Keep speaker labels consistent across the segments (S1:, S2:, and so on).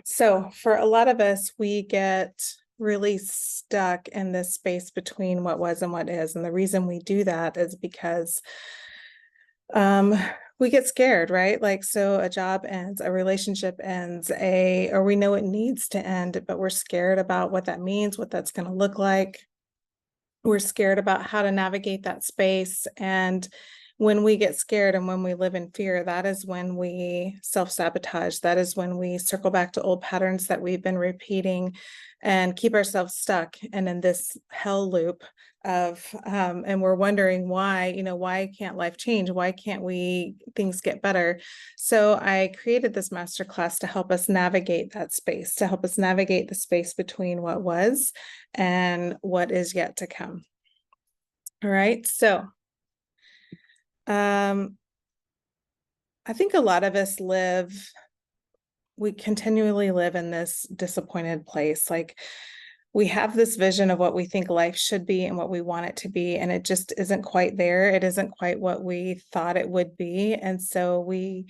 S1: So for a lot of us, we get really stuck in this space between what was and what is. And the reason we do that is because um, we get scared, right? Like, so a job ends, a relationship ends, or we know it needs to end, but we're scared about what that means, what that's going to look like. We're scared about how to navigate that space. And when we get scared and when we live in fear, that is when we self-sabotage. That is when we circle back to old patterns that we've been repeating and keep ourselves stuck and in this hell loop of and we're wondering why, why can't life change? Why can't things get better? So I created this masterclass to help us navigate that space, to help us navigate the space between what was and what is yet to come. All right. So I think a lot of us we continually live in this disappointed place. Like, we have this vision of what we think life should be and what we want it to be, and it just isn't quite there. It isn't quite what we thought it would be. And so we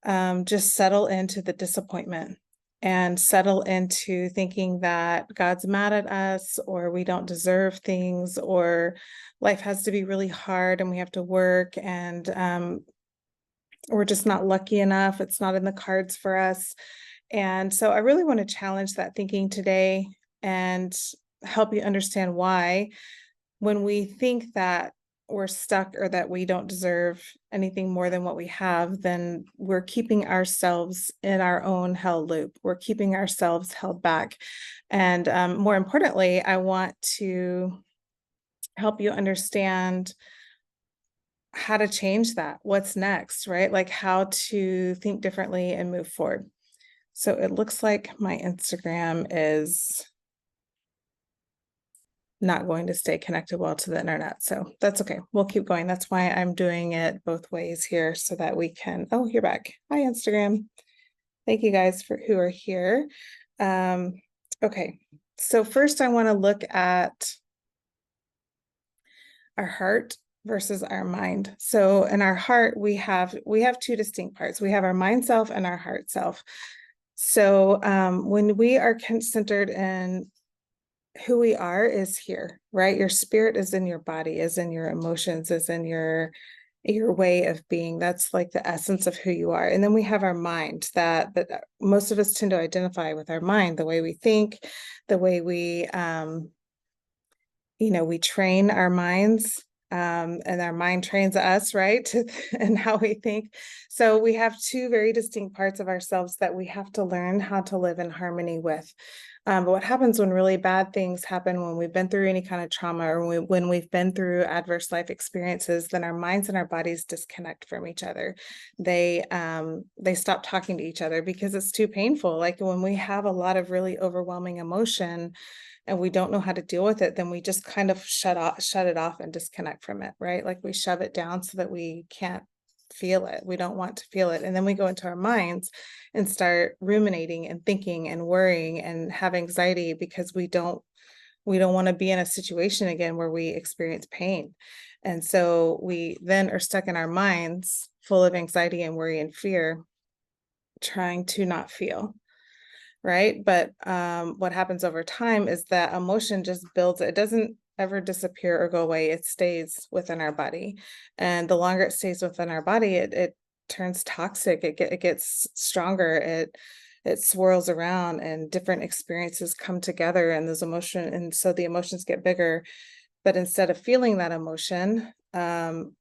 S1: just settle into the disappointment and settle into thinking that God's mad at us, or we don't deserve things, or life has to be really hard and we have to work, and we're just not lucky enough. It's not in the cards for us. And so I really want to challenge that thinking today and help you understand why, when we think that we're stuck or that we don't deserve anything more than what we have, then we're keeping ourselves in our own hell loop. We're keeping ourselves held back. And more importantly, I want to help you understand how to change that. What's next, right? Like, how to think differently and move forward. So it looks like my Instagram is not going to stay connected well to the internet. So that's okay. We'll keep going. That's why I'm doing it both ways here so that we can, oh, you're back. Hi, Instagram. Thank you guys for who are here. Okay. So first I want to look at our heart versus our mind. So in our heart, we have two distinct parts. We have our mind self and our heart self. So when we are centered in who we are is here, right? Your spirit is in your body, is in your emotions, is in your way of being. That's like the essence of who you are. And then we have our mind that most of us tend to identify with our mind, the way we think, the way we we train our minds, and our mind trains us, right? And how we think. So we have two very distinct parts of ourselves that we have to learn how to live in harmony with. But what happens when really bad things happen, when we've been through any kind of trauma, or when we've been through adverse life experiences, then our minds and our bodies disconnect from each other. They stop talking to each other because it's too painful. Like, when we have a lot of really overwhelming emotion and we don't know how to deal with it, then we just kind of shut it off and disconnect from it, right? Like, we shove it down so that we can't feel it. We don't want to feel it. And then we go into our minds and start ruminating and thinking and worrying and have anxiety because we don't want to be in a situation again where we experience pain. And so we then are stuck in our minds full of anxiety and worry and fear, trying to not feel. Right. But what happens over time is that emotion just builds. It doesn't ever disappear or go away. It stays within our body. And the longer it stays within our body, it turns toxic. It gets stronger. It swirls around, and different experiences come together, and so the emotions get bigger. But instead of feeling that emotion,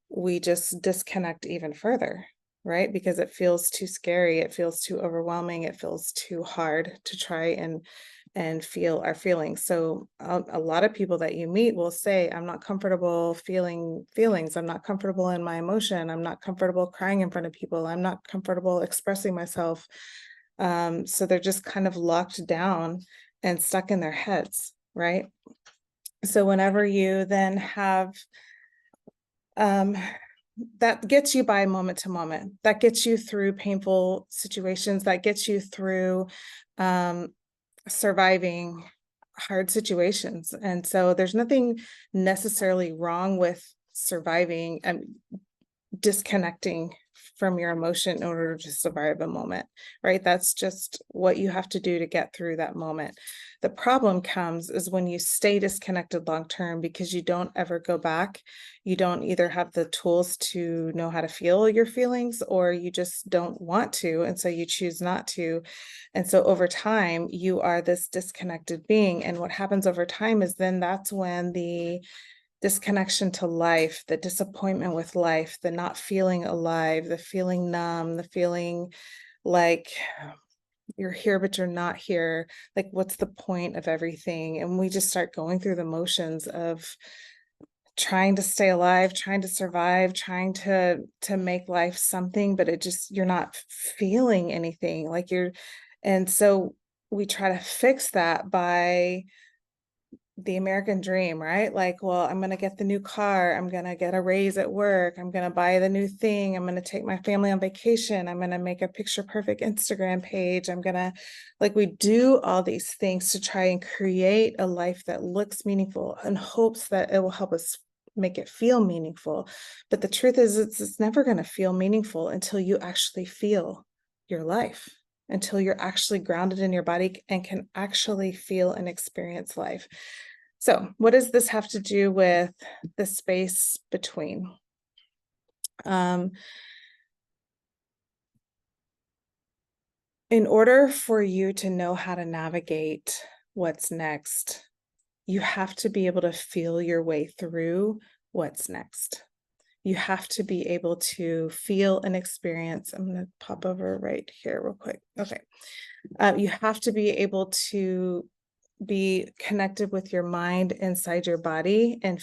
S1: we just disconnect even further, right? Because it feels too scary, it feels too overwhelming, it feels too hard to try and feel our feelings. So a lot of people that you meet will say, I'm not comfortable feeling feelings, I'm not comfortable in my emotion, I'm not comfortable crying in front of people, I'm not comfortable expressing myself. So they're just kind of locked down and stuck in their heads, right? So whenever you then have that gets you by moment to moment, that gets you through painful situations, that gets you through surviving hard situations. And so there's nothing necessarily wrong with surviving and disconnecting from your emotion in order to survive a moment, right? That's just what you have to do to get through that moment. The problem comes is when you stay disconnected long term because you don't ever go back. You don't either have the tools to know how to feel your feelings, or you just don't want to. And so you choose not to. And so over time, you are this disconnected being. And what happens over time is then that's when the disconnection to life, the disappointment with life, the not feeling alive, the feeling numb, the feeling like you're here, but you're not here. Like, what's the point of everything? And we just start going through the motions of trying to stay alive, trying to survive, trying to make life something, but it just you're not feeling anything. Like you're, and so we try to fix that by the American dream, right? Like, well, I'm going to get the new car. I'm going to get a raise at work. I'm going to buy the new thing. I'm going to take my family on vacation. I'm going to make a picture perfect Instagram page. I'm going to, like, we do all these things to try and create a life that looks meaningful in hopes that it will help us make it feel meaningful. But the truth is, it's never going to feel meaningful until you actually feel your life, until you're actually grounded in your body and can actually feel and experience life. So what does this have to do with the space between? In order for you to know how to navigate what's next, you have to be able to feel your way through what's next. You have to be able to feel and experience. I'm going to pop over right here real quick. Okay. You have to be able to be connected with your mind inside your body and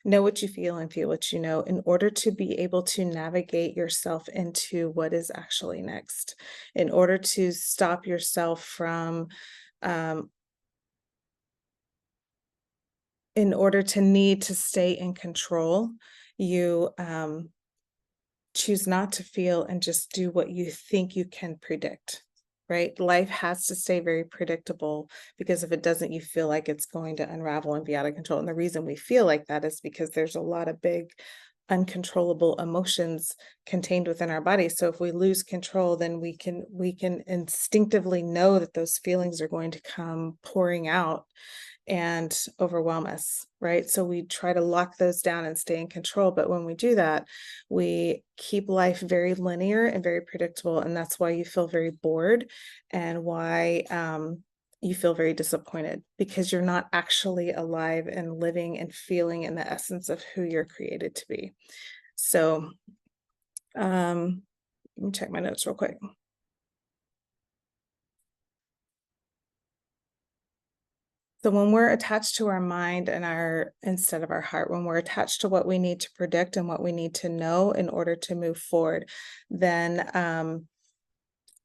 S1: know what you feel and feel what you know in order to be able to navigate yourself into what is actually next, in order to stop yourself from, in order to need to stay in control, you choose not to feel and just do what you think you can predict, right? Life has to stay very predictable because if it doesn't, you feel like it's going to unravel and be out of control. And the reason we feel like that is because there's a lot of big uncontrollable emotions contained within our body. So if we lose control, then we can instinctively know that those feelings are going to come pouring out and overwhelm us, right? So we try to lock those down and stay in control. But when we do that, we keep life very linear and very predictable. And that's why you feel very bored and why you feel very disappointed, because you're not actually alive and living and feeling in the essence of who you're created to be. So let me check my notes real quick. So when we're attached to our mind and instead of our heart, when we're attached to what we need to predict and what we need to know in order to move forward, then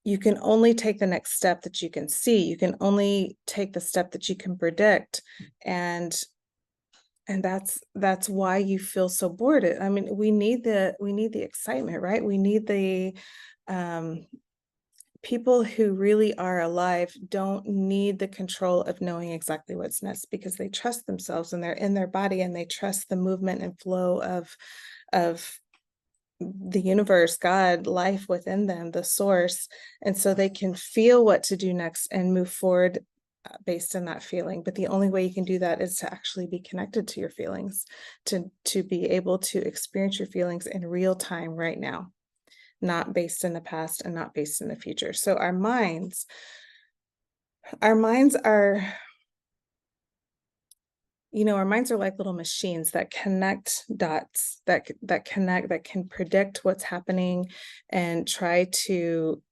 S1: you can only take the next step that you can see. You can only take the step that you can predict. And that's why you feel so bored. I mean, we need the excitement, right? We need the people who really are alive don't need the control of knowing exactly what's next because they trust themselves and they're in their body and they trust the movement and flow of the universe, God, life within them, the source. And so they can feel what to do next and move forward based on that feeling. But the only way you can do that is to actually be connected to your feelings, to be able to experience your feelings in real time right now, not based in the past and not based in the future. So our minds are, our minds are like little machines that connect dots, that connect, that can predict what's happening and try to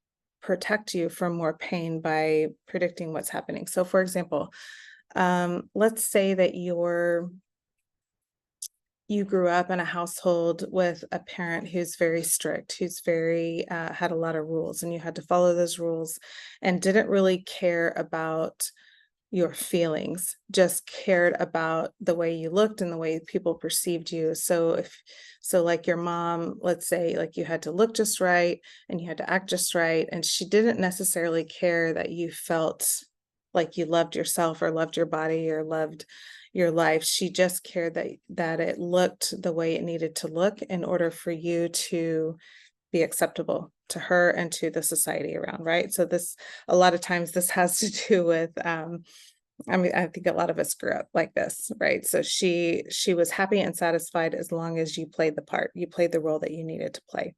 S1: protect you from more pain by predicting what's happening. So for example, let's say that you grew up in a household with a parent who's very strict, who's very had a lot of rules, and you had to follow those rules and didn't really care about your feelings, just cared about the way you looked and the way people perceived you. So like your mom, let's say like you had to look just right and you had to act just right, and she didn't necessarily care that you felt like you loved yourself or loved your body or loved your life. She just cared that it looked the way it needed to look in order for you to be acceptable to her and to the society around, right? So this, a lot of times this has to do with, I mean, I think a lot of us grew up like this, right? So she was happy and satisfied as long as you played the part, you played the role that you needed to play.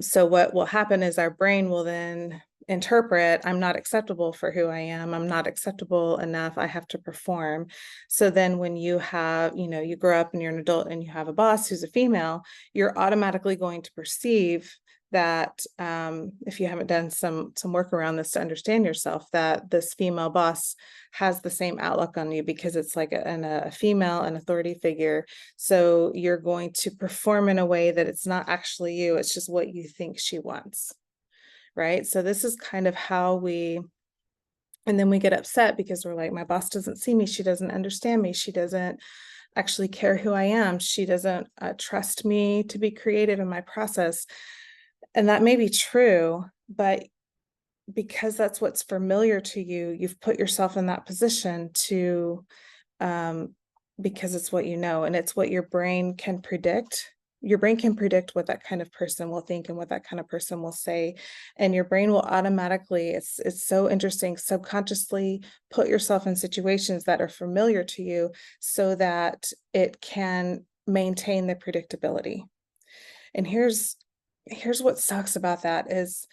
S1: So what will happen is our brain will then interpret, I'm not acceptable for who I am. I'm not acceptable enough. I have to perform. So then when you have, you know, you grow up and you're an adult and you have a boss who's a female, you're automatically going to perceive that, if you haven't done some work around this to understand yourself, that this female boss has the same outlook on you because it's like a female, an authority figure. So you're going to perform in a way that it's not actually you, it's just what you think she wants, right? So this is kind of how and then we get upset because we're like, my boss doesn't see me, she doesn't understand me, she doesn't actually care who I am, she doesn't trust me to be creative in my process. And that may be true, but because that's what's familiar to you, you've put yourself in that position to, um, because it's what you know and it's what your brain can predict. Your brain can predict what that kind of person will think and what that kind of person will say. And your brain will automatically, it's so interesting, subconsciously put yourself in situations that are familiar to you so that it can maintain the predictability. And here's what sucks about that is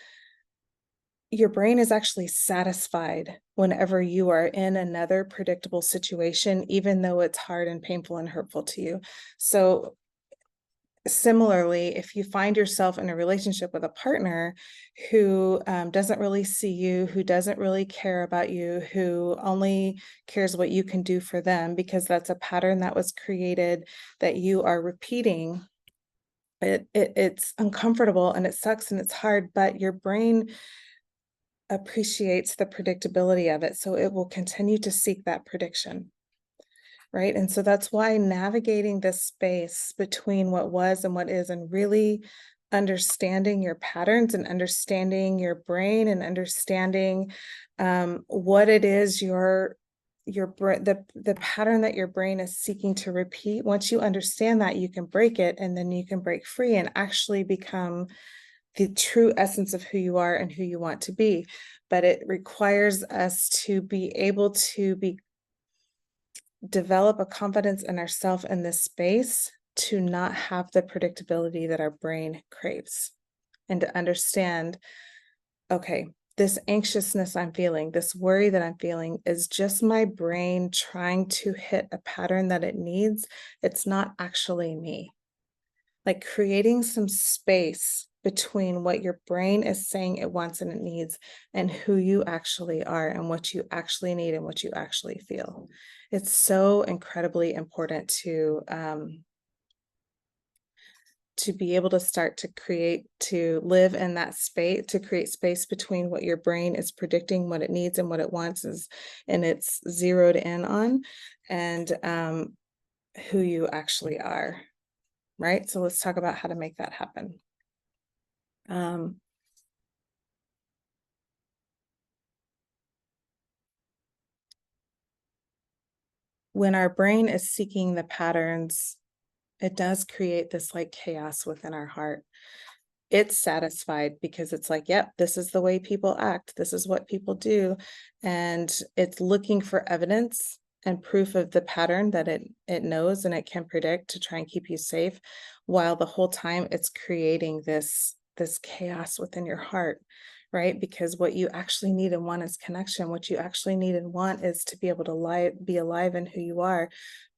S1: your brain is actually satisfied whenever you are in another predictable situation, even though it's hard and painful and hurtful to you. So similarly, if you find yourself in a relationship with a partner who doesn't really see you, who doesn't really care about you, who only cares what you can do for them, because that's a pattern that was created that you are repeating, it's uncomfortable and it sucks and it's hard, but your brain appreciates the predictability of it, so it will continue to seek that prediction, right? And so that's why navigating this space between what was and what is, and really understanding your patterns and understanding your brain and understanding what it is the pattern that your brain is seeking to repeat. Once you understand that, you can break it, and then you can break free and actually become the true essence of who you are and who you want to be. But it requires us to be able to develop a confidence in ourselves in this space to not have the predictability that our brain craves, and to understand, okay, this anxiousness I'm feeling, this worry that I'm feeling is just my brain trying to hit a pattern that it needs. It's not actually me. Like creating some space between what your brain is saying it wants and it needs and who you actually are and what you actually need and what you actually feel. It's so incredibly important to be able to start to create, to live in that space, to create space between what your brain is predicting, what it needs and what it wants is, and it's zeroed in on, and who you actually are. Right? So let's talk about how to make that happen. When our brain is seeking the patterns, it does create this like chaos within our heart. It's satisfied because it's like, yep, this is the way people act. This is what people do. And it's looking for evidence and proof of the pattern that it knows and it can predict to try and keep you safe, while the whole time it's creating this chaos within your heart, right? Because what you actually need and want is connection. What you actually need and want is to be able to be alive in who you are.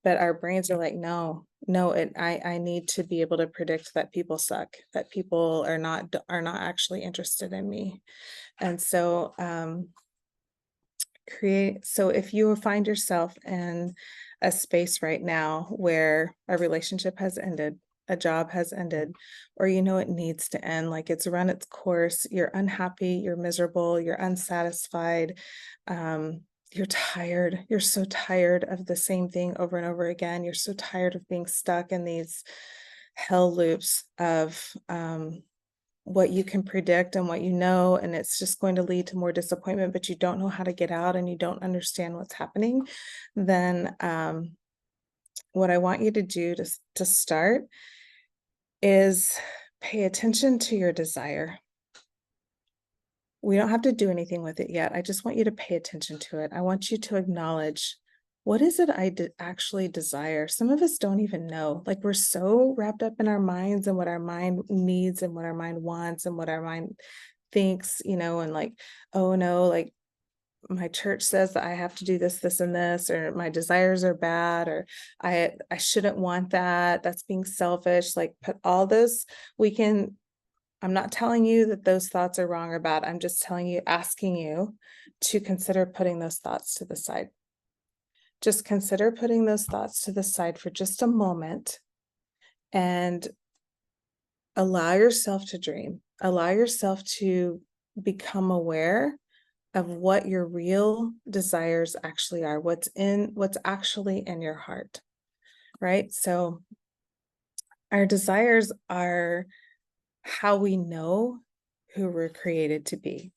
S1: But our brains are like, no, no, I need to be able to predict that people suck, that people are not actually interested in me. And so so if you find yourself in a space right now where a relationship has ended, a job has ended, or you know it needs to end, like it's run its course, you're unhappy, you're miserable, you're unsatisfied, you're tired, you're so tired of the same thing over and over again, you're so tired of being stuck in these hell loops of what you can predict and what you know, and it's just going to lead to more disappointment, but you don't know how to get out and you don't understand what's happening, then what I want you to do to start is pay attention to your desire. We don't have to do anything with it yet. I just want you to pay attention to it. I want you to acknowledge, what is it I actually desire? Some of us don't even know. Like, we're so wrapped up in our minds and what our mind needs and what our mind wants and what our mind thinks, and like, oh no, like my church says that I have to do this, this, and this, or my desires are bad, or I shouldn't want that. That's being selfish. Like, put all those, I'm not telling you that those thoughts are wrong or bad. I'm just asking you to consider putting those thoughts to the side. Just consider putting those thoughts to the side for just a moment and allow yourself to dream. Allow yourself to become aware of what your real desires actually are, what's actually in your heart, right? So our desires are how we know who we're created to be.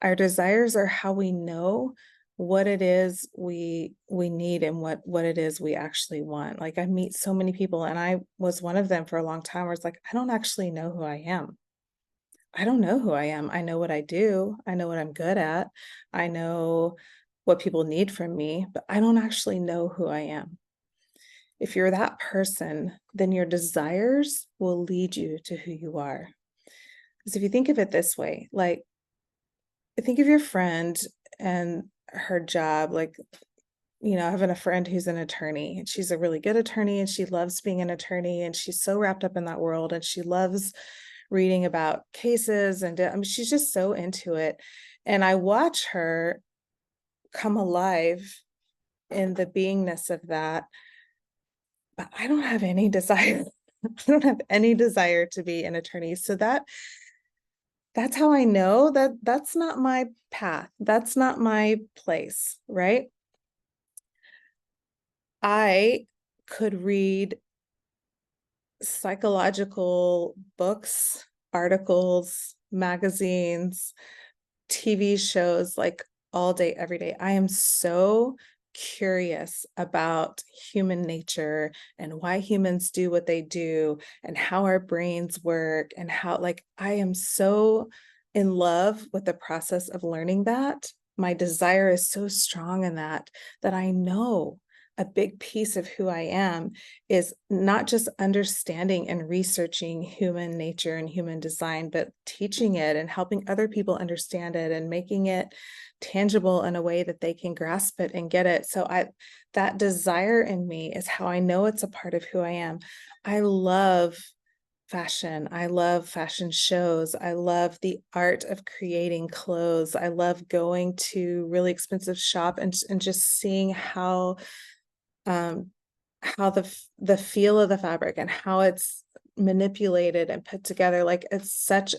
S1: Our desires are how we know what it is we need and what it is we actually want. Like, I meet so many people, and I was one of them for a long time, where it's like, I don't actually know who I am. I don't know who I am. I know what I do. I know what I'm good at. I know what people need from me, but I don't actually know who I am. If you're that person, then your desires will lead you to who you are. Because if you think of it this way, like, think of your friend and her job, like, having a friend who's an attorney, and she's a really good attorney, and she loves being an attorney, and she's so wrapped up in that world, and she loves reading about cases, and I mean, she's just so into it. And I watch her come alive in the beingness of that, but I don't have any desire. I don't have any desire to be an attorney. So that's how I know that that's not my path. That's not my place, right? I could read psychological books, articles, magazines, TV shows, like, all day, every day. I am so curious about human nature and why humans do what they do and how our brains work, and how, like, I am so in love with the process of learning that. My desire is so strong in that I know a big piece of who I am is not just understanding and researching human nature and human design, but teaching it and helping other people understand it and making it tangible in a way that they can grasp it and get it. So that desire in me is how I know it's a part of who I am. I love fashion. I love fashion shows. I love the art of creating clothes. I love going to really expensive shop and just seeing um, how the feel of the fabric and how it's manipulated and put together. Like, it's such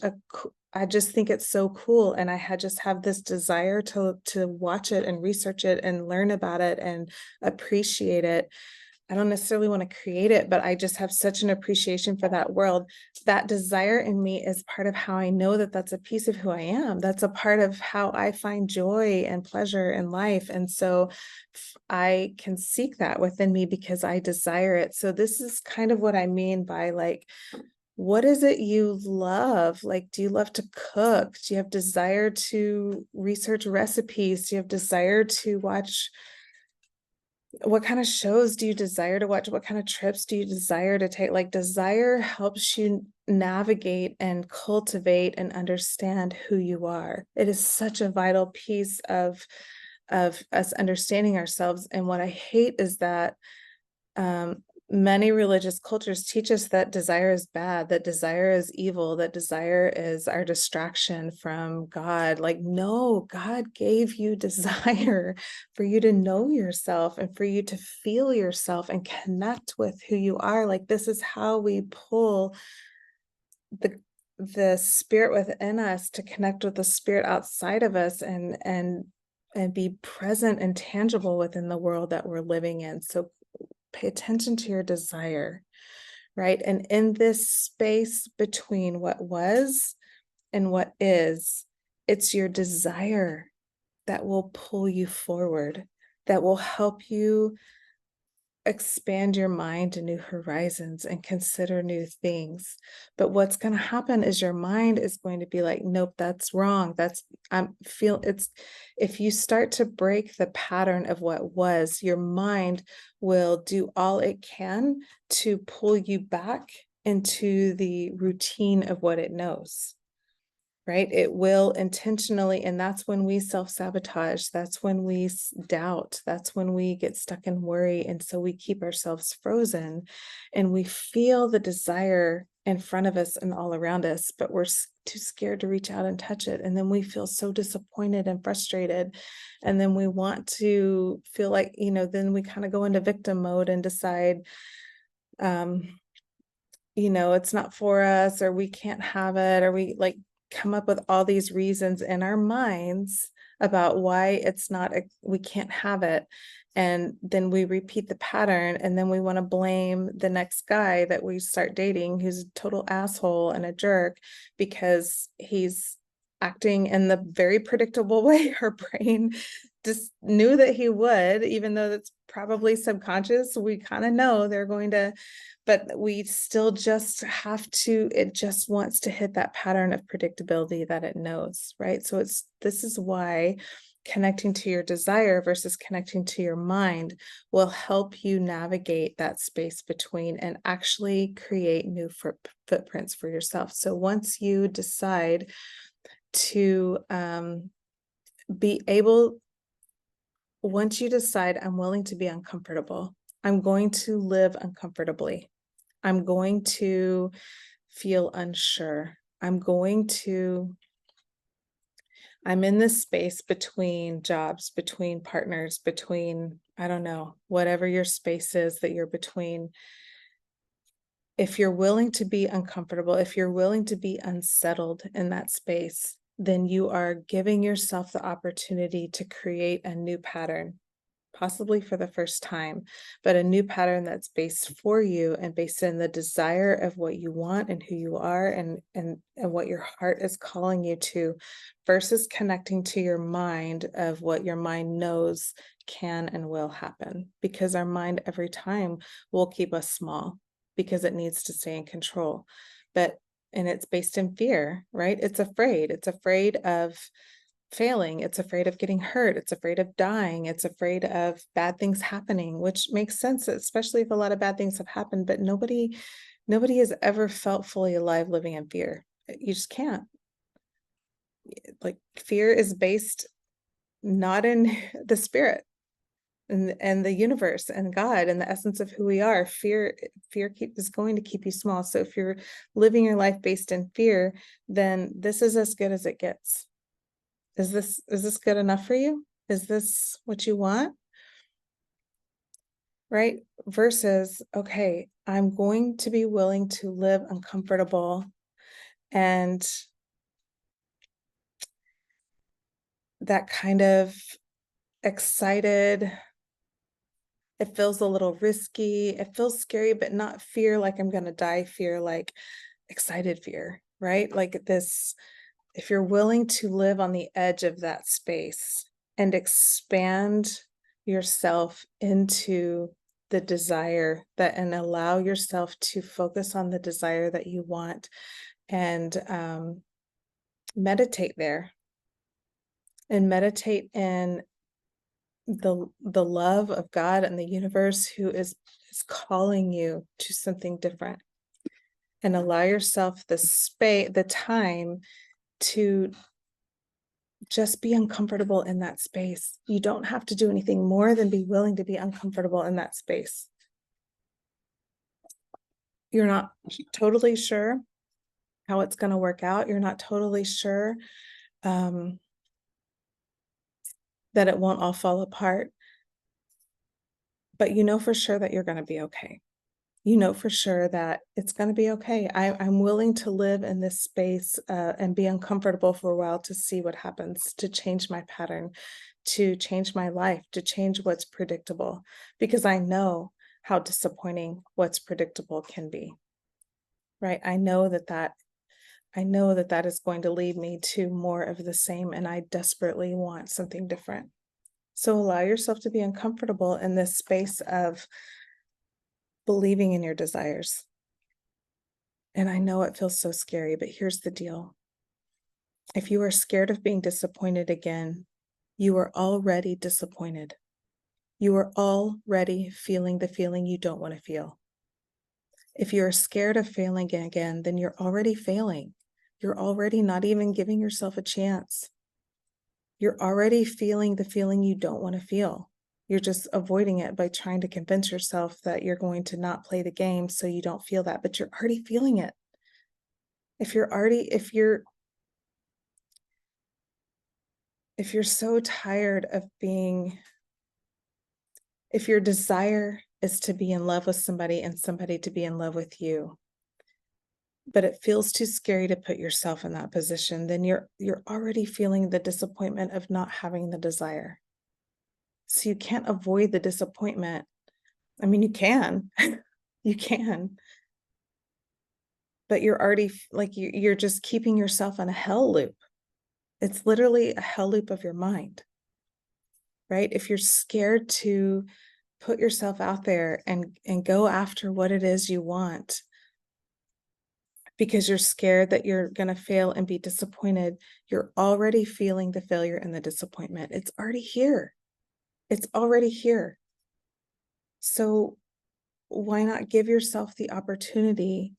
S1: I just think it's so cool. And I just have this desire to watch it and research it and learn about it and appreciate it. I don't necessarily want to create it, but I just have such an appreciation for that world. That desire in me is part of how I know that that's a piece of who I am. That's a part of how I find joy and pleasure in life. And so I can seek that within me because I desire it. So this is kind of what I mean by, like, what is it you love? Like, do you love to cook? Do you have desire to research recipes? Do you have desire to watch? What kind of shows do you desire to watch? What kind of trips do you desire to take? Like, desire helps you navigate and cultivate and understand who you are. It is such a vital piece of us understanding ourselves. And what I hate is that many religious cultures teach us that desire is bad, that desire is evil, that desire is our distraction from God. Like, no, God gave you desire for you to know yourself and for you to feel yourself and connect with who you are. Like, this is how we pull the spirit within us to connect with the spirit outside of us and be present and tangible within the world that we're living in. So pay attention to your desire, right? And in this space between what was and what is, it's your desire that will pull you forward, that will help you expand your mind to new horizons and consider new things. But what's going to happen is your mind is going to be like, nope, that's wrong. It's if you start to break the pattern of what was, your mind will do all it can to pull you back into the routine of what it knows. Right? It will intentionally, and that's when we self-sabotage. That's when we doubt. That's when we get stuck in worry. And so we keep ourselves frozen and we feel the desire in front of us and all around us, but we're too scared to reach out and touch it. And then we feel so disappointed and frustrated. And then we want to feel like, then we kind of go into victim mode and decide, it's not for us, or we can't have it, or we like come up with all these reasons in our minds about why it's not, we can't have it. And then we repeat the pattern, and then we want to blame the next guy that we start dating who's a total asshole and a jerk because he's acting in the very predictable way our brain just knew that he would, even though that's probably subconscious. We kind of know they're going to, but we still just have to, it just wants to hit that pattern of predictability that it knows, right? So this is why connecting to your desire versus connecting to your mind will help you navigate that space between and actually create new footprints for yourself. So once you decide to be able, once you decide, I'm willing to be uncomfortable, I'm going to live uncomfortably, I'm going to feel unsure, I'm in this space between jobs, between partners, between, I don't know, whatever your space is that you're between. If you're willing to be uncomfortable, if you're willing to be unsettled in that space, then you are giving yourself the opportunity to create a new pattern, possibly for the first time, but a new pattern that's based for you and based in the desire of what you want and who you are and what your heart is calling you to, versus connecting to your mind of what your mind knows can and will happen. Because our mind every time will keep us small because it needs to stay in control. And it's based in fear, right? It's afraid of failing, it's afraid of getting hurt, it's afraid of dying, it's afraid of bad things happening, which makes sense, especially if a lot of bad things have happened. But nobody has ever felt fully alive living in fear. You just can't. Like, fear is based not in the spirit and the universe and God and the essence of who we are. Fear is going to keep you small. So if you're living your life based in fear, then this is as good as it gets. Is this good enough for you? Is this what you want? Right? Versus, okay, I'm going to be willing to live uncomfortable, and that kind of excited, it feels a little risky, it feels scary, but not fear like I'm going to die fear, like excited fear, right? Like this, if you're willing to live on the edge of that space and expand yourself into the desire that, and allow yourself to focus on the desire that you want, and meditate there, and meditate in the love of God and the universe who is calling you to something different, and allow yourself the space, the time to just be uncomfortable in that space. You don't have to do anything more than be willing to be uncomfortable in that space. You're not totally sure how it's going to work out. You're not totally sure that it won't all fall apart, but you know for sure that you're going to be okay. You know for sure that it's going to be okay. I'm willing to live in this space and be uncomfortable for a while to see what happens, to change my pattern, to change my life, to change what's predictable, because I know how disappointing what's predictable can be, right? I know that is going to lead me to more of the same, and I desperately want something different. So allow yourself to be uncomfortable in this space of believing in your desires. And I know it feels so scary, but here's the deal. If you are scared of being disappointed again, you are already disappointed. You are already feeling the feeling you don't want to feel. If you're scared of failing again, then you're already failing. You're already not even giving yourself a chance. You're already feeling the feeling you don't want to feel. You're just avoiding it by trying to convince yourself that you're going to not play the game so you don't feel that, but you're already feeling it. If you're so tired of being, if your desire is to be in love with somebody and somebody to be in love with you, but it feels too scary to put yourself in that position, then you're already feeling the disappointment of not having the desire. So you can't avoid the disappointment. I mean, you can, you can, but you're already like you're just keeping yourself on a hell loop. It's literally a hell loop of your mind, right? If you're scared to put yourself out there and go after what it is you want because you're scared that you're going to fail and be disappointed, you're already feeling the failure and the disappointment. It's already here. It's already here. So why not give yourself the opportunity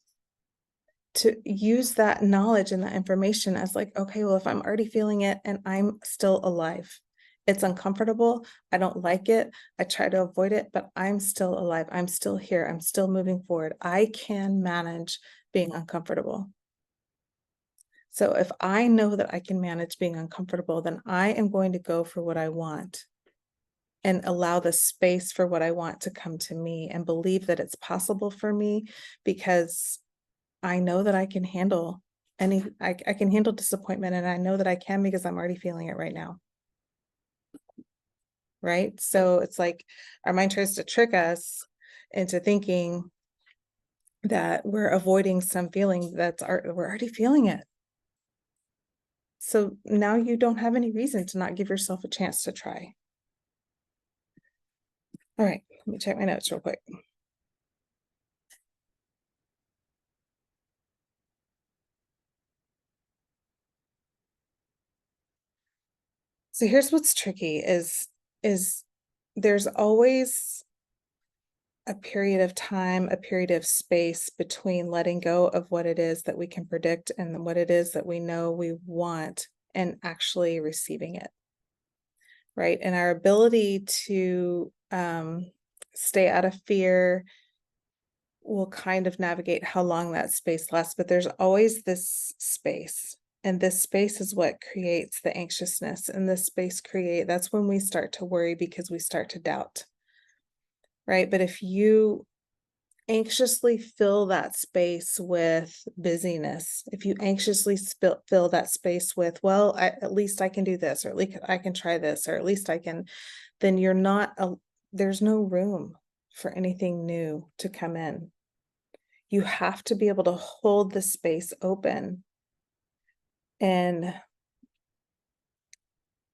S1: to use that knowledge and that information as like, okay, well, if I'm already feeling it and I'm still alive, it's uncomfortable. I don't like it. I try to avoid it, but I'm still alive. I'm still here. I'm still moving forward. I can manage being uncomfortable. So if I know that I can manage being uncomfortable, then I am going to go for what I want and allow the space for what I want to come to me and believe that it's possible for me because I know that I can handle I can handle disappointment, and I know that I can because I'm already feeling it right now. Right? So it's like our mind tries to trick us into thinking that we're avoiding some feeling we're already feeling it. So now you don't have any reason to not give yourself a chance to try. All right, let me check my notes real quick. So here's what's tricky is there's always a period of time, a period of space between letting go of what it is that we can predict and what it is that we know we want and actually receiving it. Right. And our ability to stay out of fear will kind of navigate how long that space lasts, but there's always this space. And this space is what creates the anxiousness. And this space that's when we start to worry because we start to doubt. Right. But if you anxiously fill that space with busyness, if you anxiously fill that space with, well, at least I can do this, or at least I can try this, or at least I can, then there's no room for anything new to come in. You have to be able to hold the space open in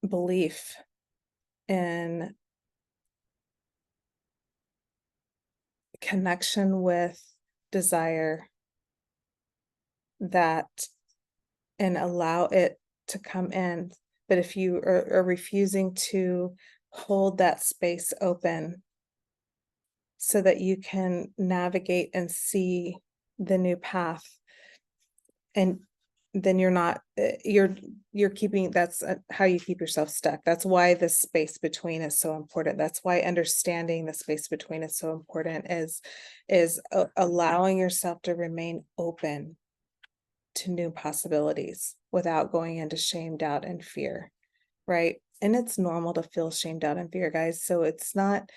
S1: belief and connection with desire that and allow it to come in. But if you are refusing to hold that space open so that you can navigate and see the new path, and then you're keeping, that's how you keep yourself stuck. That's why the space between is so important. That's why understanding the space between is so important, is allowing yourself to remain open to new possibilities without going into shame, doubt, and fear, right? And it's normal to feel shame, doubt, and fear, guys. So it's not,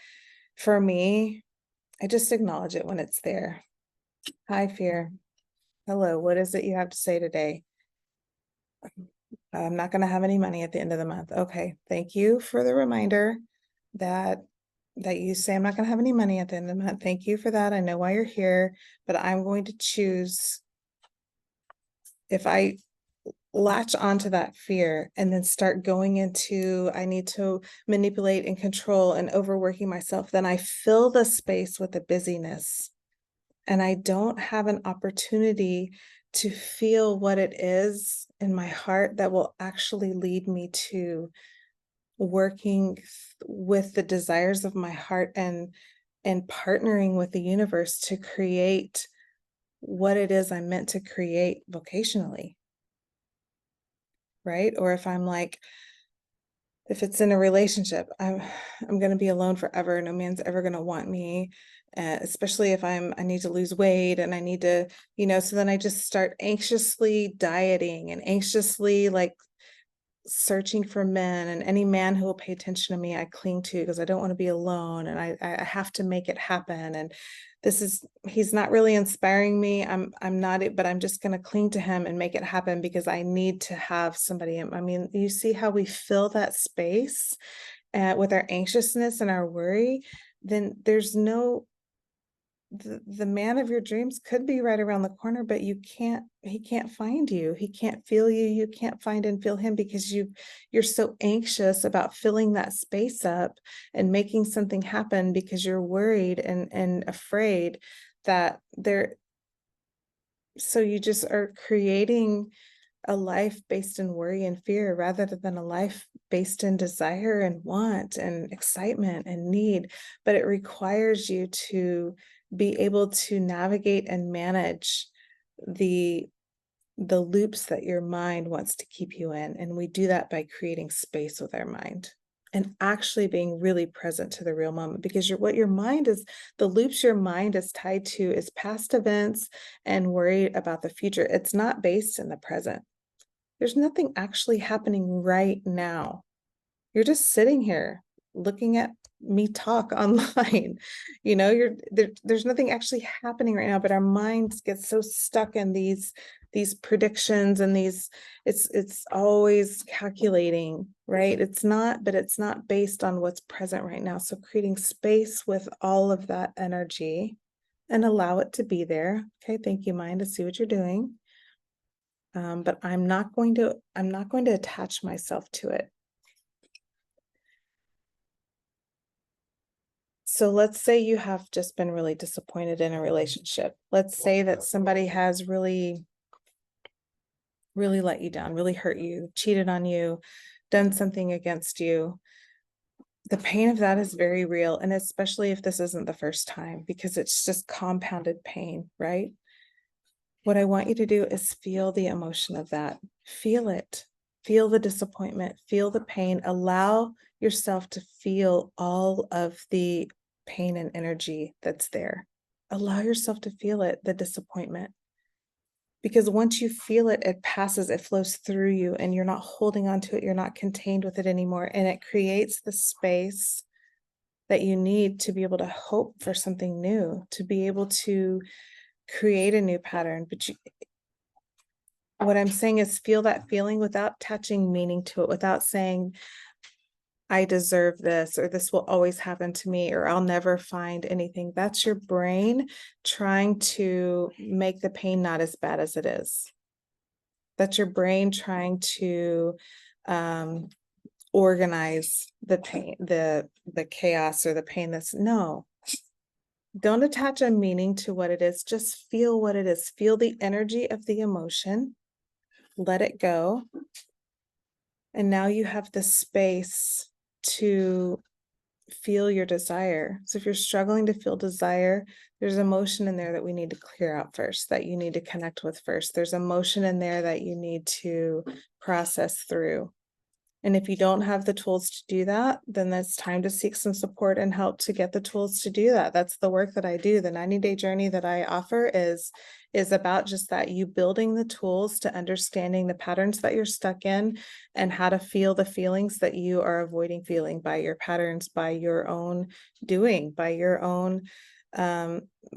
S1: for me, I just acknowledge it when it's there. Hi, fear. Hello, what is it you have to say today? I'm not going to have any money at the end of the month. Okay, thank you for the reminder that you say I'm not going to have any money at the end of the month. Thank you for that. I know why you're here, but I'm going to choose, if I latch onto that fear and then start going into, I need to manipulate and control and overworking myself, then I fill the space with the busyness and I don't have an opportunity to feel what it is in my heart that will actually lead me to working with the desires of my heart and partnering with the universe to create what it is I'm meant to create vocationally, right? Or if I'm like, if it's in a relationship, I'm going to be alone forever. No man's ever going to want me, especially if I need to lose weight and I need to, so then I just start anxiously dieting and anxiously like searching for men, and any man who will pay attention to me, I cling to because I don't want to be alone and I have to make it happen. And he's not really inspiring me. I'm not, but I'm just going to cling to him and make it happen because I need to have somebody. I mean, you see how we fill that space with our anxiousness and our worry, then there's no, the man of your dreams could be right around the corner, but he can't find you. He can't feel you. You can't find and feel him because you're so anxious about filling that space up and making something happen because you're worried and afraid that so you just are creating a life based in worry and fear rather than a life based in desire and want and excitement and need. But it requires you to be able to navigate and manage the loops that your mind wants to keep you in. And we do that by creating space with our mind and actually being really present to the real moment, because what your mind is, the loops your mind is tied to is past events and worry about the future. It's not based in the present. There's nothing actually happening right now. You're just sitting here looking at me talk online. There's nothing actually happening right now, but our minds get so stuck in these predictions and it's always calculating, right? It's not based on what's present right now. So creating space with all of that energy and allow it to be there. Okay, thank you, mind. I see what you're doing. But I'm not going to attach myself to it. So let's say you have just been really disappointed in a relationship. Let's say that somebody has really, really let you down, really hurt you, cheated on you, done something against you. The pain of that is very real. And especially if this isn't the first time, because it's just compounded pain, right? What I want you to do is feel the emotion of that. Feel it. Feel the disappointment. Feel the pain. Allow yourself to feel all of the pain and energy that's there. Allow yourself to feel it, the disappointment. Because once you feel it, it passes, it flows through you, and you're not holding on to it. You're not contained with it anymore. And it creates the space that you need to be able to hope for something new, to be able to create a new pattern. But what I'm saying is feel that feeling without attaching meaning to it, without saying, I deserve this, or this will always happen to me, or I'll never find anything. That's your brain trying to make the pain not as bad as it is. That's your brain trying to organize the pain, the chaos or the pain. No. Don't attach a meaning to what it is. Just feel what it is. Feel the energy of the emotion. Let it go. And now you have the space to feel your desire. So if you're struggling to feel desire, there's emotion in there that we need to clear out first, that you need to connect with first. There's emotion in there that you need to process through. And if you don't have the tools to do that, then it's time to seek some support and help to get the tools to do that. That's the work that I do. The 90-day journey that I offer is about just that, you building the tools to understanding the patterns that you're stuck in and how to feel the feelings that you are avoiding feeling by your patterns, by your own doing, by your own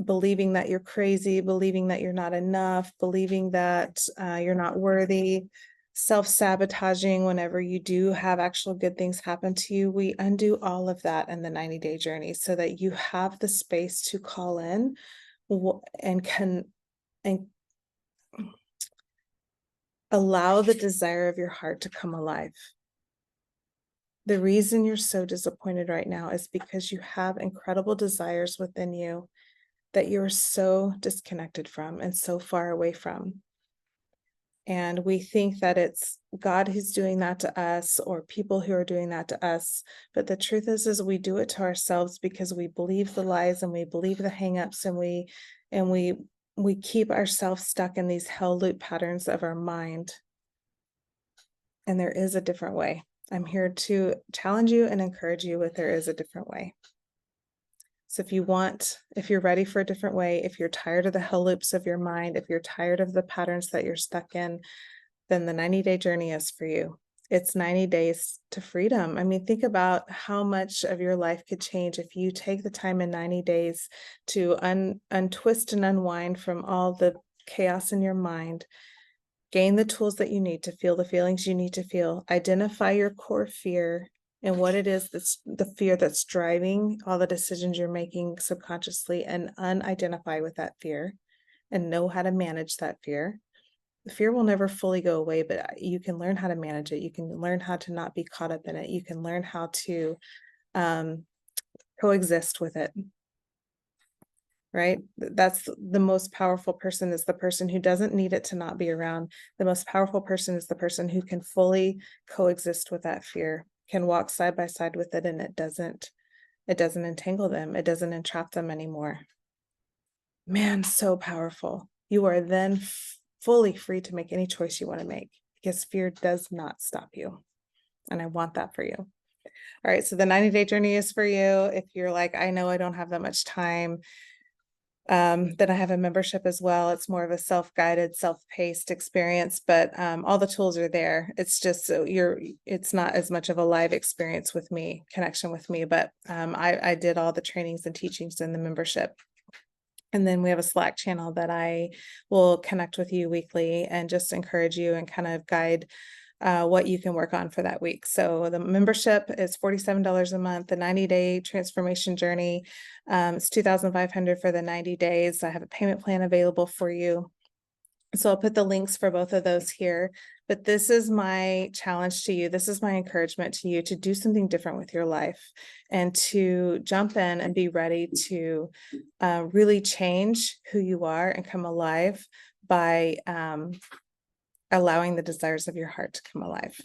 S1: believing that you're crazy, believing that you're not enough, believing that you're not worthy, self-sabotaging whenever you do have actual good things happen to you. We undo all of that in the 90-day journey so that you have the space to call in and Allow the desire of your heart to come alive. The reason you're so disappointed right now is because you have incredible desires within you that you're so disconnected from and so far away from. And we think that it's God who's doing that to us or people who are doing that to us. But the truth is we do it to ourselves because we believe the lies and we believe the hangups and we keep ourselves stuck in these hell loop patterns of our mind. And there is a different way. I'm here to challenge you and encourage you with there is a different way. So if you're ready for a different way, if you're tired of the hell loops of your mind, if you're tired of the patterns that you're stuck in, then the 90-day journey is for you. It's 90 days to freedom. I mean, think about how much of your life could change if you take the time in 90 days to untwist and unwind from all the chaos in your mind, gain the tools that you need to feel the feelings you need to feel, identify your core fear and what it is that's the fear that's driving all the decisions you're making subconsciously, and unidentify with that fear and know how to manage that fear. The fear will never fully go away, but you can learn how to manage it. You can learn how to not be caught up in it. You can learn how to coexist with it. Right? That's the most powerful person, is the person who doesn't need it to not be around. The most powerful person is the person who can fully coexist with that fear, can walk side by side with it, and it doesn't entangle them. It doesn't entrap them anymore. Man, so powerful. You are then fully free to make any choice you want to make because fear does not stop you. And I want that for you. All right. So the 90-day journey is for you. If you're like, I know I don't have that much time, then I have a membership as well. It's more of a self-guided, self-paced experience, but all the tools are there. It's just so it's not as much of a live experience with me, connection with me, but I did all the trainings and teachings in the membership. And then we have a Slack channel that I will connect with you weekly and just encourage you and kind of guide what you can work on for that week. So the membership is $47 a month. The 90-day transformation journey, it's $2,500 for the 90 days. I have a payment plan available for you. So I'll put the links for both of those here. But this is my challenge to you. This is my encouragement to you to do something different with your life and to jump in and be ready to really change who you are and come alive by allowing the desires of your heart to come alive.